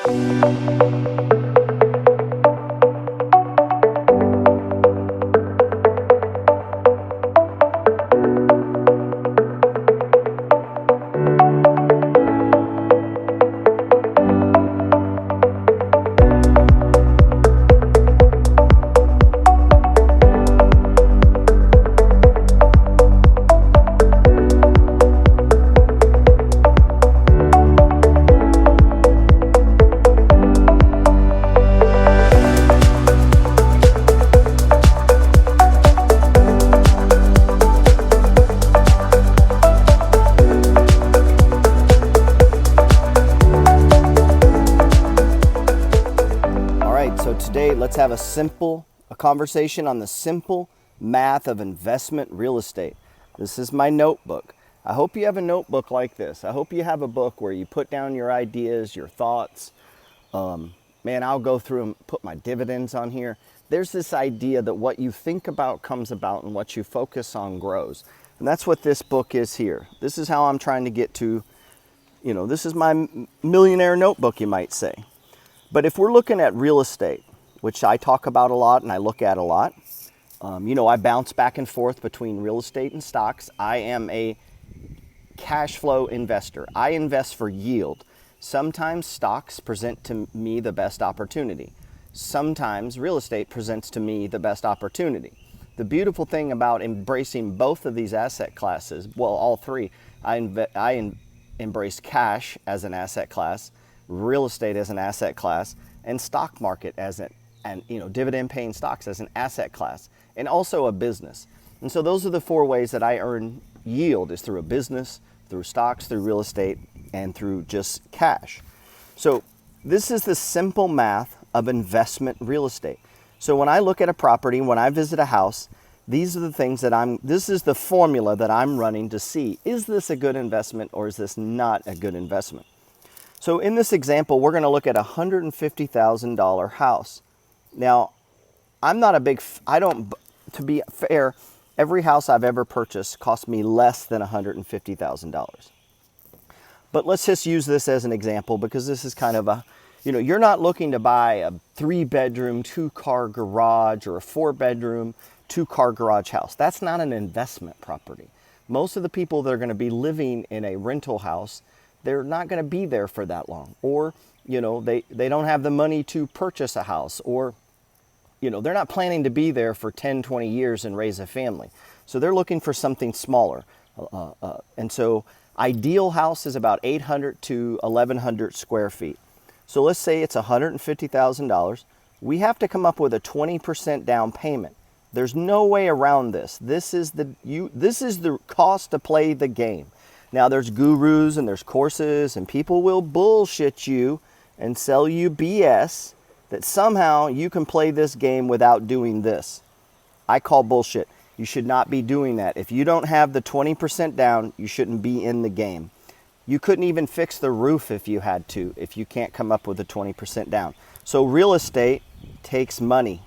So today, let's have a conversation on the simple math of investment real estate. This is my notebook. I hope you have a notebook like this. I hope you have a book where you put down your ideas, your thoughts. Man, I'll go through and put my dividends on here. There's this idea that what you think about comes about and what you focus on grows. And that's what this book is here. This is how I'm trying to get to, this is my millionaire notebook, you might say. But if we're looking at real estate, which I talk about a lot and I look at a lot, I bounce back and forth between real estate and stocks. I am a cash flow investor. I invest for yield. Sometimes stocks present to me the best opportunity. Sometimes real estate presents to me the best opportunity. The beautiful thing about embracing both of these asset classes, well, all three, I embrace cash as an asset class, real estate as an asset class, and stock market as dividend paying stocks as an asset class, and also a business. And so those are the four ways that I earn yield, is through a business, through stocks, through real estate, and through just cash. So this is the simple math of investment real estate. So when I look at a property, when I visit a house, these are the things that this is the formula that I'm running to see, is this a good investment or is this not a good investment? So in this example, we're going to look at a $150,000 house. Now, to be fair, every house I've ever purchased cost me less than $150,000. But let's just use this as an example because this is kind of you're not looking to buy a 3-bedroom, 2-car garage or a 4-bedroom, 2-car garage house. That's not an investment property. Most of the people that are going to be living in a rental house, they're not going to be there for that long, or they don't have the money to purchase a house, or they're not planning to be there for 10, 20 years and raise a family. So they're looking for something smaller. And so ideal house is about 800 to 1100 square feet. So let's say it's $150,000. We have to come up with a 20% down payment. There's no way around this. This is the cost to play the game. Now there's gurus and there's courses and people will bullshit you and sell you BS that somehow you can play this game without doing this. I call bullshit. You should not be doing that. If you don't have the 20% down, you shouldn't be in the game. You couldn't even fix the roof if you had to, if you can't come up with the 20% down. So real estate takes money.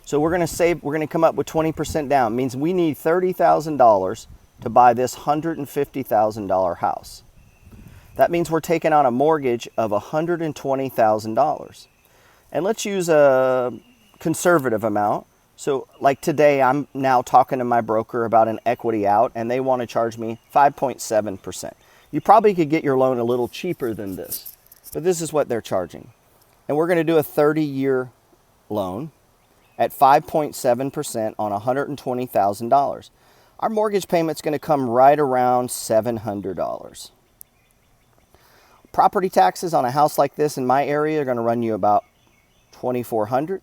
So we're going to come up with 20% down. It means we need $30,000 to buy this $150,000 house. That means we're taking on a mortgage of $120,000. And let's use a conservative amount. So like today, I'm now talking to my broker about an equity out and they want to charge me 5.7%. You probably could get your loan a little cheaper than this, but this is what they're charging. And we're going to do a 30-year loan at 5.7% on $120,000. Our mortgage payment's going to come right around $700. Property taxes on a house like this in my area are going to run you about $2,400.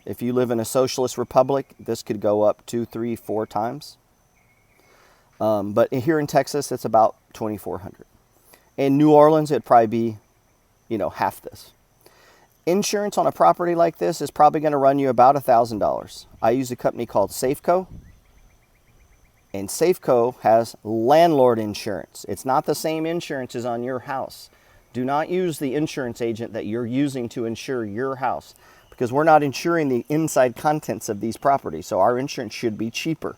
If you live in a socialist republic, this could go up 2, 3, 4 times. But here in Texas, it's about $2,400. In New Orleans, it'd probably be, half this. Insurance on a property like this is probably going to run you about $1,000. I use a company called Safeco, and Safeco has landlord insurance. It's not the same insurance as on your house. Do not use the insurance agent that you're using to insure your house, because we're not insuring the inside contents of these properties, so our insurance should be cheaper.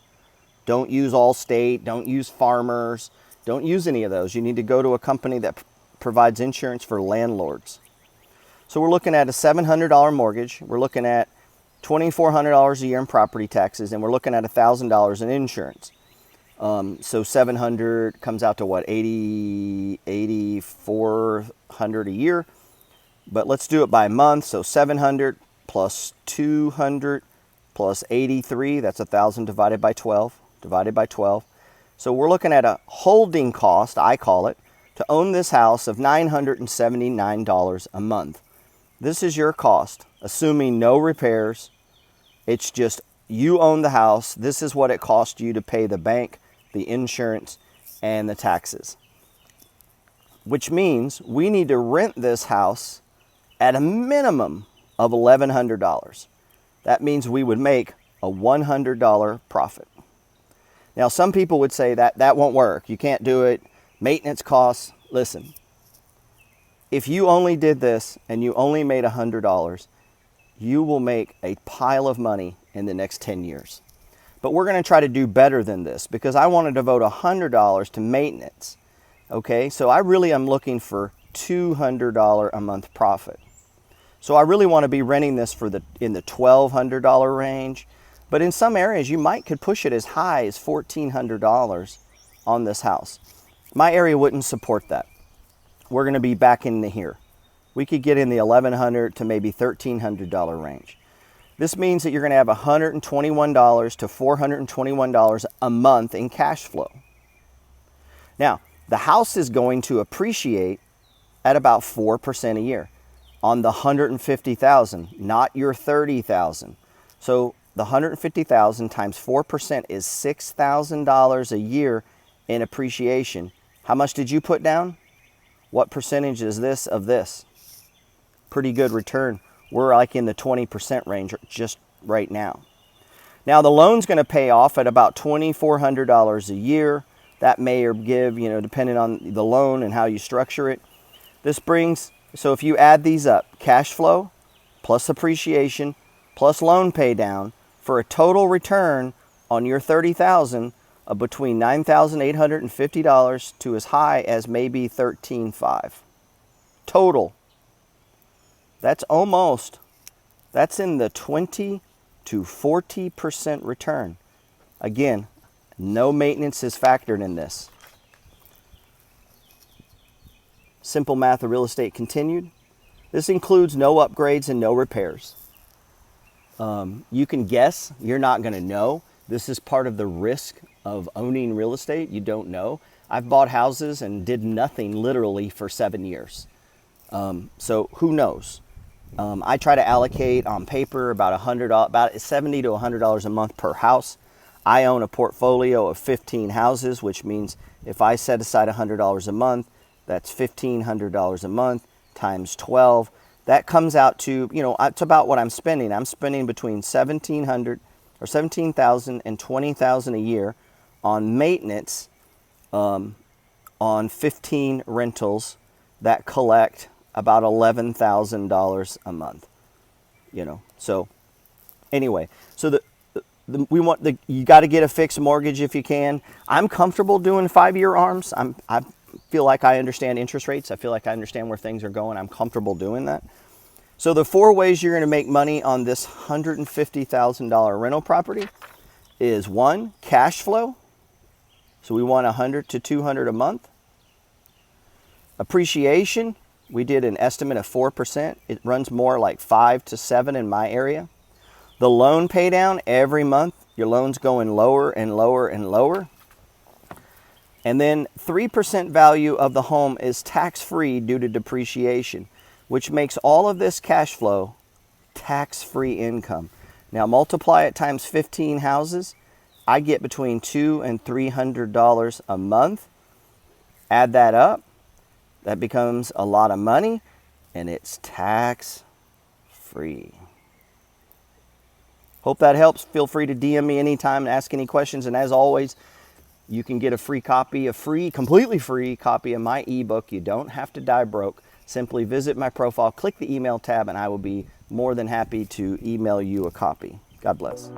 Don't use Allstate, don't use Farmers, Don't use any of those. You need to go to a company that provides insurance for landlords. So we're looking at a $700 mortgage. We're looking at $2,400 a year in property taxes, and we're looking at $1,000 in insurance. So 700 comes out to what, 8,400 a year. But let's do it by month. So 700 plus 200 plus 83, that's 1,000 divided by 12, So we're looking at a holding cost, I call it, to own this house of $979 a month. This is your cost, assuming no repairs. It's just you own the house. This is what it costs you to pay the bank, the insurance, and the taxes. Which means we need to rent this house at a minimum of $1,100. That means we would make a $100 profit. Now, some people would say that won't work. You can't do it. Maintenance costs. Listen, if you only did this and you only made $100, you will make a pile of money in the next 10 years. But we're going to try to do better than this because I want to devote $100 to maintenance. Okay, so I really am looking for $200 a month profit. So I really want to be renting this in the $1,200 range. But in some areas, you could push it as high as $1,400 on this house. My area wouldn't support that. We're going to be back in here. We could get in the $1,100 to maybe $1,300 range. This means that you're going to have $121 to $421 a month in cash flow. Now, the house is going to appreciate at about 4% a year on the $150,000, not your $30,000. So the $150,000 times 4% is $6,000 a year in appreciation. How much did you put down? What percentage is this of this? Pretty good return. We're like in the 20% range just right now. Now the loan's going to pay off at about $2,400 a year. That may or give, depending on the loan and how you structure it. So if you add these up, cash flow plus appreciation plus loan pay down for a total return on your $30,000 of between $9,850 to as high as maybe $13,500 total. That's in the 20 to 40% return. Again, no maintenance is factored in this. Simple math of real estate continued. This includes no upgrades and no repairs. You can guess, you're not going to know. This is part of the risk of owning real estate. You don't know. I've bought houses and did nothing literally for 7 years. So who knows? I try to allocate on paper about $70 to $100 a month per house. I own a portfolio of 15 houses, which means if I set aside $100 a month, that's $1,500 a month times 12. That comes out to, it's about what I'm spending. I'm spending between $1,700 or $17,000 and $20,000 a year on maintenance on 15 rentals that collect about $11,000 a month. So anyway, so you got to get a fixed mortgage if you can. I'm comfortable doing 5-year ARMs. I feel like I understand interest rates. I feel like I understand where things are going. I'm comfortable doing that. So the 4 ways you're going to make money on this $150,000 rental property is 1, cash flow. So we want $100 to $200 a month. Appreciation, we did an estimate of 4%. It runs more like 5 to 7 in my area. The loan pay down every month, your loan's going lower and lower and lower. And then 3% value of the home is tax-free due to depreciation, which makes all of this cash flow tax-free income. Now multiply it times 15 houses, I get between $200 and $300 a month. Add that up, that becomes a lot of money, and it's tax-free. Hope that helps. Feel free to DM me anytime and ask any questions. And as always, you can get a completely free copy of my ebook. You don't have to die broke. Simply visit my profile, click the email tab, and I will be more than happy to email you a copy. God bless.